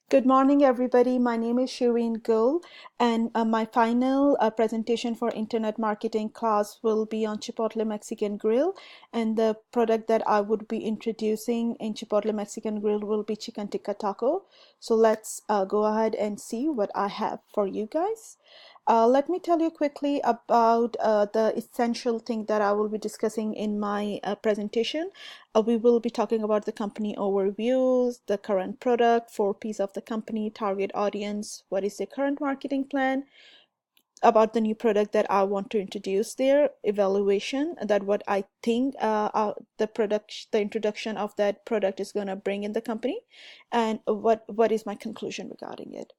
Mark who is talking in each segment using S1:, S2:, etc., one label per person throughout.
S1: Good morning, everybody. My name is Shireen Gul, and my final presentation for Internet Marketing class will be on Chipotle Mexican Grill. And the product that I would be introducing in Chipotle Mexican Grill will be Chicken Tikka Taco. So let's go ahead and see what I have for you guys. Let me tell you quickly about the essential thing that I will be discussing in my presentation. We will be talking about the company overviews, the current product, 4Ps of the company, target audience, what is the current marketing plan, about the new product that I want to introduce there, evaluation, that what I think the introduction of that product is going to bring in the company, and what is my conclusion regarding it.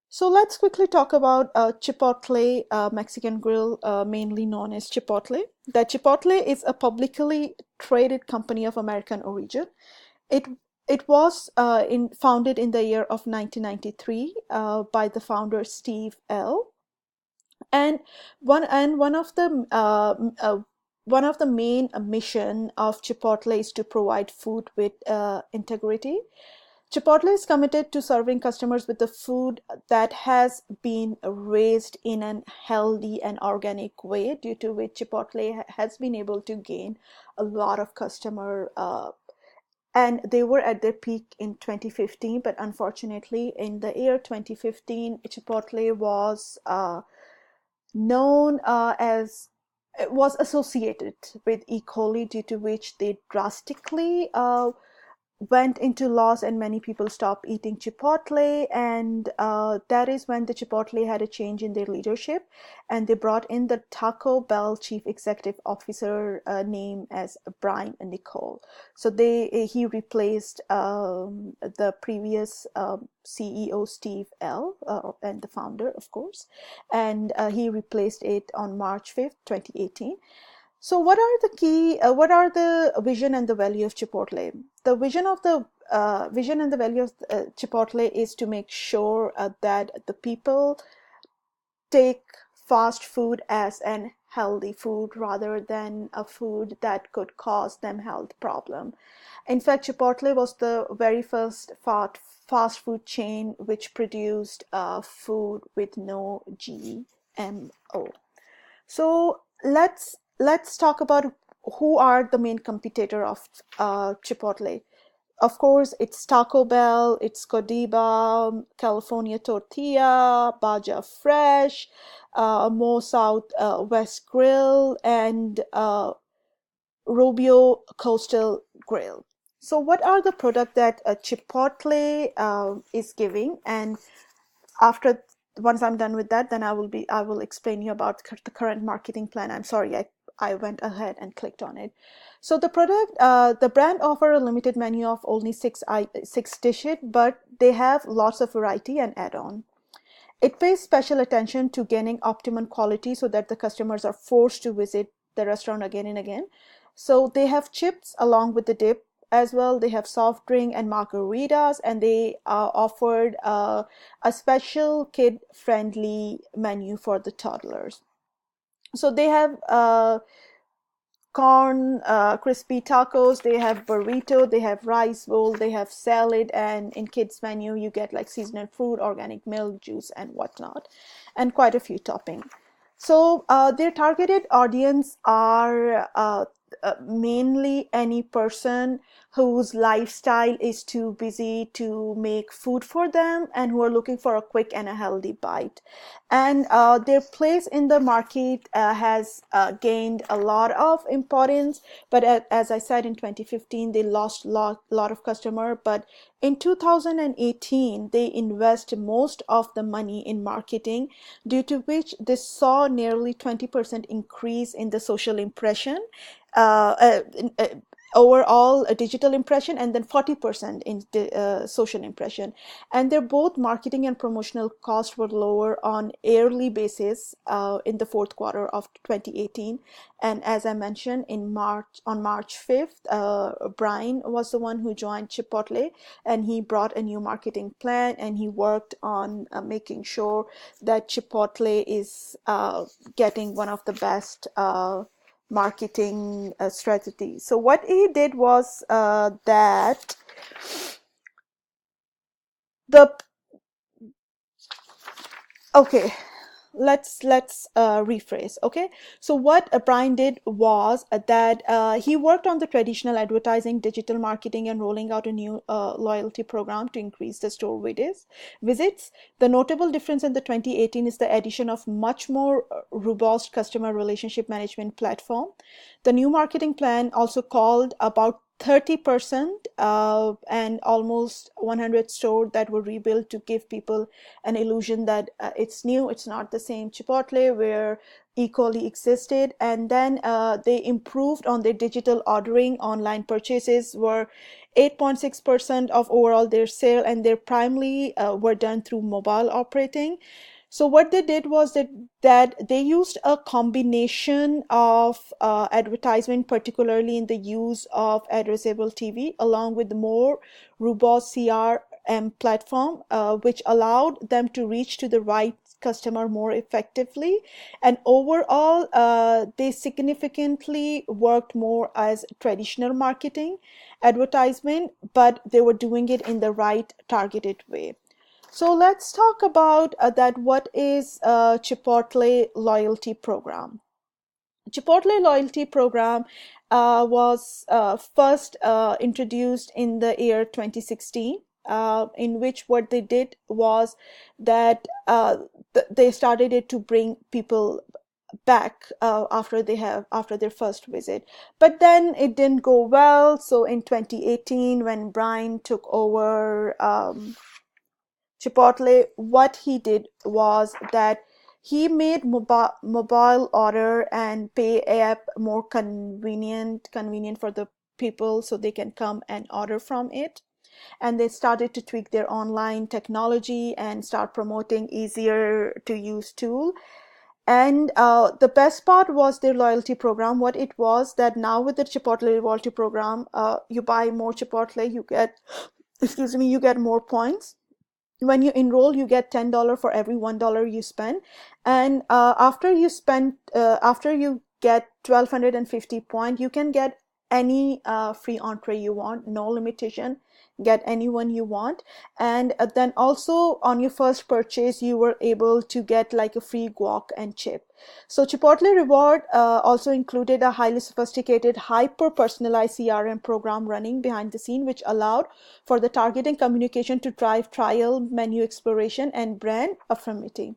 S1: So let's quickly talk about Chipotle Mexican Grill, mainly known as Chipotle. That Chipotle is a publicly traded company of American origin. It it was founded in the year of 1993 by the founder Steve L. And one of the main mission of Chipotle is to provide food with integrity. Chipotle is committed to serving customers with the food that has been raised in a healthy and organic way, due to which Chipotle has been able to gain a lot of customer. And they were at their peak in 2015, but unfortunately, in the year 2015, Chipotle was known as it was associated with E. coli, due to which they drastically went into loss and many people stopped eating Chipotle. And that is when the Chipotle had a change in their leadership, and they brought in the Taco Bell chief executive officer named as Brian Nicole. So he replaced the previous CEO Steve L, and the founder, of course, and he replaced it on March 5th, 2018. So what are the vision and the value of Chipotle? The vision and the value of Chipotle is to make sure that the people take fast food as an healthy food rather than a food that could cause them health problem. In fact, Chipotle was the very first fast food chain which produced food with no GMO. So let's talk about who are the main competitor of Chipotle. Of course, it's Taco Bell, it's Godiva, California Tortilla, Baja Fresh, Mo South West Grill, and Rubio Coastal Grill. So, what are the products that Chipotle is giving? And after once I'm done with that, then I will explain you about the current marketing plan. I'm sorry, I went ahead and clicked on it. So the brand offer a limited menu of only six dishes, but they have lots of variety and add-on. It pays special attention to gaining optimum quality so that the customers are forced to visit the restaurant again and again. So they have chips along with the dip as well. They have soft drink and margaritas, and they offered a special kid-friendly menu for the toddlers. So they have corn crispy tacos, they have burrito, they have rice bowl, they have salad, and in kids menu you get like seasonal fruit, organic milk, juice, and whatnot, and quite a few topping. So their targeted audience are mainly any person whose lifestyle is too busy to make food for them and who are looking for a quick and a healthy bite. And their place in the market has gained a lot of importance. But as I said, in 2015, they lost lot of customer. But in 2018, they invest most of the money in marketing, due to which they saw nearly 20% increase in the social impression, uh, uh, uh, overall a digital impression, and then 40% in the social impression. And their both marketing and promotional costs were lower on yearly basis in the fourth quarter of 2018. And as I mentioned, on March 5th, Brian was the one who joined Chipotle, and he brought a new marketing plan, and he worked on making sure that Chipotle is getting one of the best marketing strategy. So what he did was that the okay, let's rephrase. Okay, so what Brian did was that he worked on the traditional advertising, digital marketing, and rolling out a new loyalty program to increase the store visits. The notable difference in the 2018 is the addition of much more robust customer relationship management platform. The new marketing plan also called about 30% and almost 100 stores that were rebuilt to give people an illusion that it's new, it's not the same Chipotle where E. coli existed. And then they improved on their digital ordering. Online purchases were 8.6% of overall their sale, and their primarily were done through mobile operating. So what they did was that they used a combination of advertisement, particularly in the use of addressable TV, along with the more robust CRM platform, which allowed them to reach to the right customer more effectively. And overall, they significantly worked more as traditional marketing advertisement, but they were doing it in the right targeted way. So let's talk about that. What is Chipotle loyalty program? Chipotle loyalty program was first introduced in the year 2016, in which what they did was that they started it to bring people back after their first visit, but then it didn't go well. So in 2018, when Brian took over Chipotle, what he did was that he made mobile order and pay app more convenient for the people so they can come and order from it. And they started to tweak their online technology and start promoting easier to use tool. And the best part was their loyalty program. What it was that now with the Chipotle loyalty program, you buy more Chipotle, you get, excuse me, you get more points. When you enroll, you get $10 for every $1 you spend. And after you get 1250 points, you can get any free entree you want, no limitation, get anyone you want. And then also on your first purchase, you were able to get like a free guac and chip. So Chipotle Reward also included a highly sophisticated, hyper-personalized CRM program running behind the scene, which allowed for the targeting communication to drive trial, menu exploration, and brand affinity.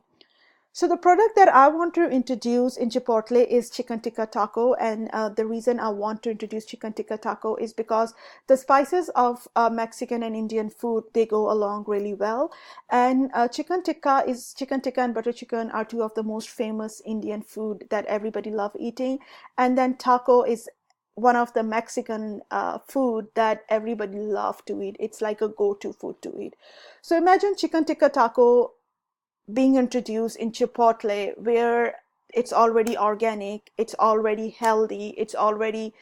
S1: So the product that I want to introduce in Chipotle is chicken tikka taco, and the reason I want to introduce chicken tikka taco is because the spices of Mexican and Indian food, they go along really well. And chicken tikka and butter chicken are two of the most famous Indian food that everybody love eating. And then taco is one of the Mexican food that everybody love to eat. It's like a go-to food to eat. So imagine chicken tikka taco being introduced in Chipotle, where it's already organic, it's already healthy, it's already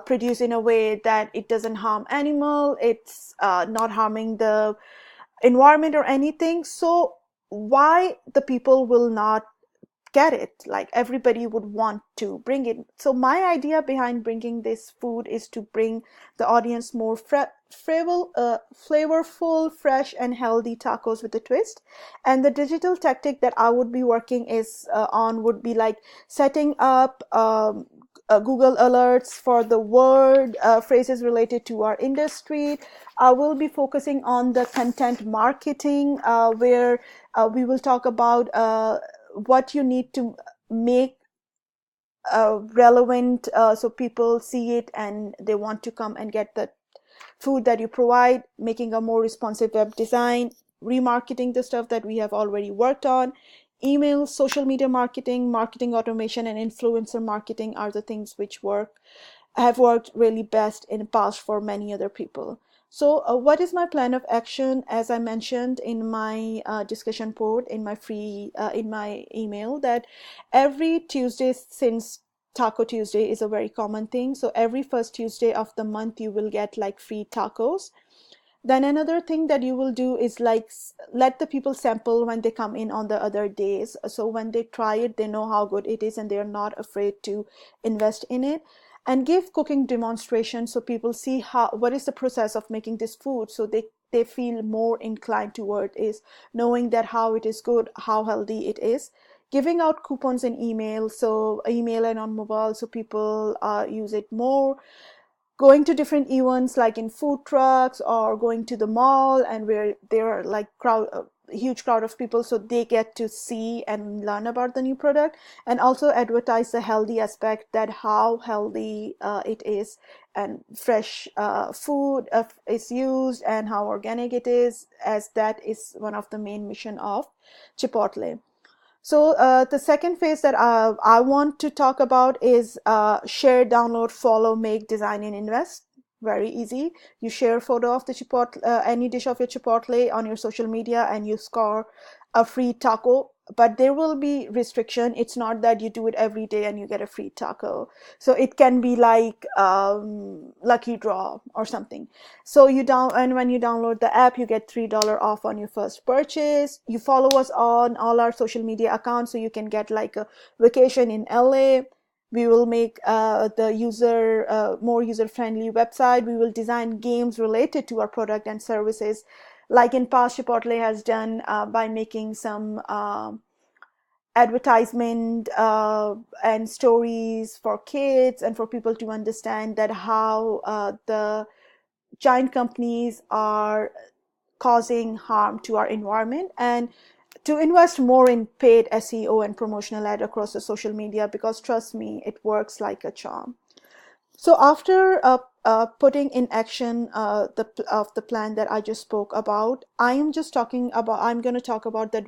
S1: produced in a way that it doesn't harm animal, it's not harming the environment or anything. So why the people will not get it? Like everybody would want to bring it. So my idea behind bringing this food is to bring the audience more flavorful, fresh, and healthy tacos with a twist. And the digital tactic that I would be working is on would be like setting up Google alerts for the word phrases related to our industry. I will be focusing on the content marketing, where we will talk about what you need to make relevant, so people see it and they want to come and get the food that you provide, making a more responsive web design, remarketing the stuff that we have already worked on. Email, social media marketing, marketing automation, and influencer marketing are the things which have worked really best in the past for many other people. So what is my plan of action? As I mentioned in my discussion board, in my email, that every Tuesday, since Taco Tuesday is a very common thing, so every first Tuesday of the month you will get like free tacos. Then another thing that you will do is like let the people sample when they come in on the other days. So when they try it, they know how good it is and they're not afraid to invest in it. And give cooking demonstrations so people see what is the process of making this food, so they they feel more inclined toward is knowing that how it is good, how healthy it is. Giving out coupons in email, so email and on mobile, so people use it more. Going to different events like in food trucks, or going to the mall and where there are like huge crowd of people, so they get to see and learn about the new product, and also advertise the healthy aspect, that how healthy it is, and fresh food is used, and how organic it is, as that is one of the main mission of Chipotle. So the second phase that I want to talk about is share, download, follow, make, design, and invest. Very easy. You share a photo of the Chipotle, any dish of your Chipotle on your social media, and you score a free taco. But there will be restriction. It's not that you do it every day and you get a free taco. So it can be like lucky draw or something. So and when you download the app, you get $3 off on your first purchase. You follow us on all our social media accounts, so you can get like a vacation in LA. We will make the more user-friendly website. We will design games related to our product and services, like in past Chipotle has done by making some advertisement and stories for kids and for people to understand that how the giant companies are causing harm to our environment, and to invest more in paid SEO and promotional ad across the social media, because trust me, it works like a charm. So after putting in action the plan that I just spoke about, I'm going to talk about that,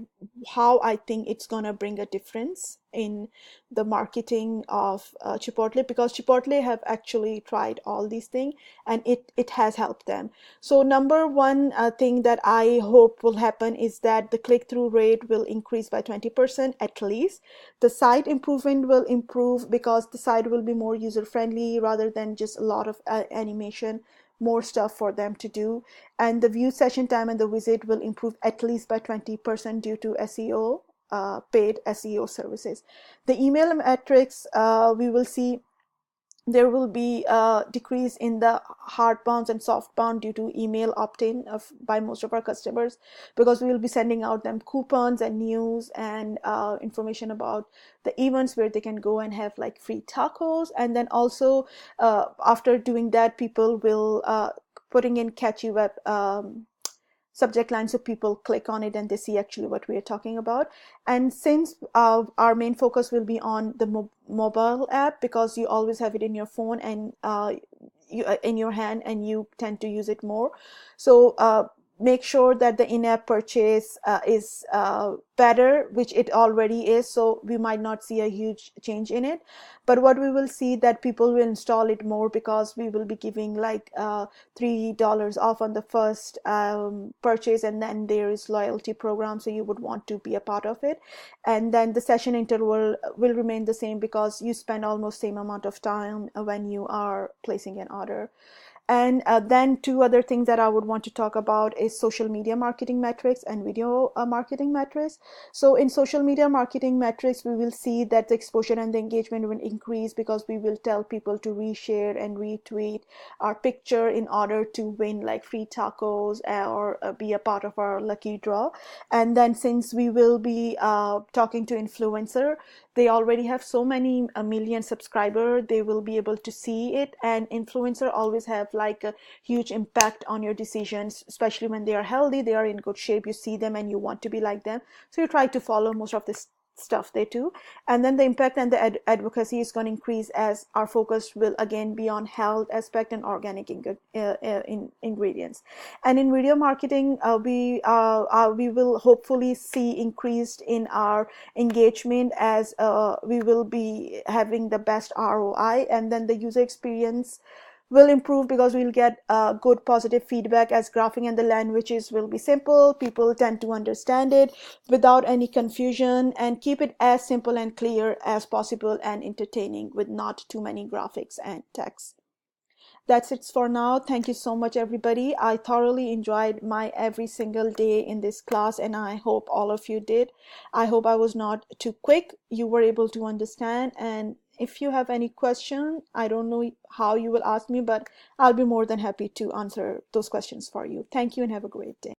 S1: how I think it's going to bring a difference in the marketing of Chipotle, because Chipotle have actually tried all these things, and it has helped them. So number one thing that I hope will happen is that the click-through rate will increase by 20% at least. The site improvement will improve, because the site will be more user-friendly rather than just a lot of animation, more stuff for them to do. And the view session time and the visit will improve at least by 20% due to SEO, paid SEO services. The email metrics, we will see there will be a decrease in the hard bounds and soft bound due to email opt-in by most of our customers, because we will be sending out them coupons and news and information about the events where they can go and have like free tacos. And then also after doing that, people will putting in catchy web subject line, so people click on it and they see actually what we are talking about. And since our main focus will be on the mobile app, because you always have it in your phone and in your hand, and you tend to use it more, so make sure that the in-app purchase is better, which it already is. So we might not see a huge change in it, but what we will see that people will install it more, because we will be giving like $3 off on the first purchase, and then there is loyalty program, so you would want to be a part of it. And then the session interval will remain the same, because you spend almost same amount of time when you are placing an order. And then two other things that I would want to talk about is social media marketing metrics and video marketing metrics. So in social media marketing metrics, we will see that the exposure and the engagement will increase, because we will tell people to reshare and retweet our picture in order to win like free tacos or be a part of our lucky draw. And then since we will be talking to influencer, they already have so many a million subscribers, they will be able to see it. And influencer always have like a huge impact on your decisions, especially when they are healthy, they are in good shape, you see them and you want to be like them, so you try to follow most of this stuff they do. And then the impact and the advocacy is going to increase, as our focus will again be on health aspect and organic ingredients. And in video marketing, we will hopefully see increased in our engagement, as we will be having the best ROI, and then the user experience will improve, because we'll get good positive feedback, as graphing and the languages will be simple, people tend to understand it without any confusion, and keep it as simple and clear as possible and entertaining with not too many graphics and text. That's it for now. Thank you so much, everybody. I thoroughly enjoyed my every single day in this class, and I hope all of you did. I hope I was not too quick. You were able to understand, and if you have any question, I don't know how you will ask me, but I'll be more than happy to answer those questions for you. Thank you and have a great day.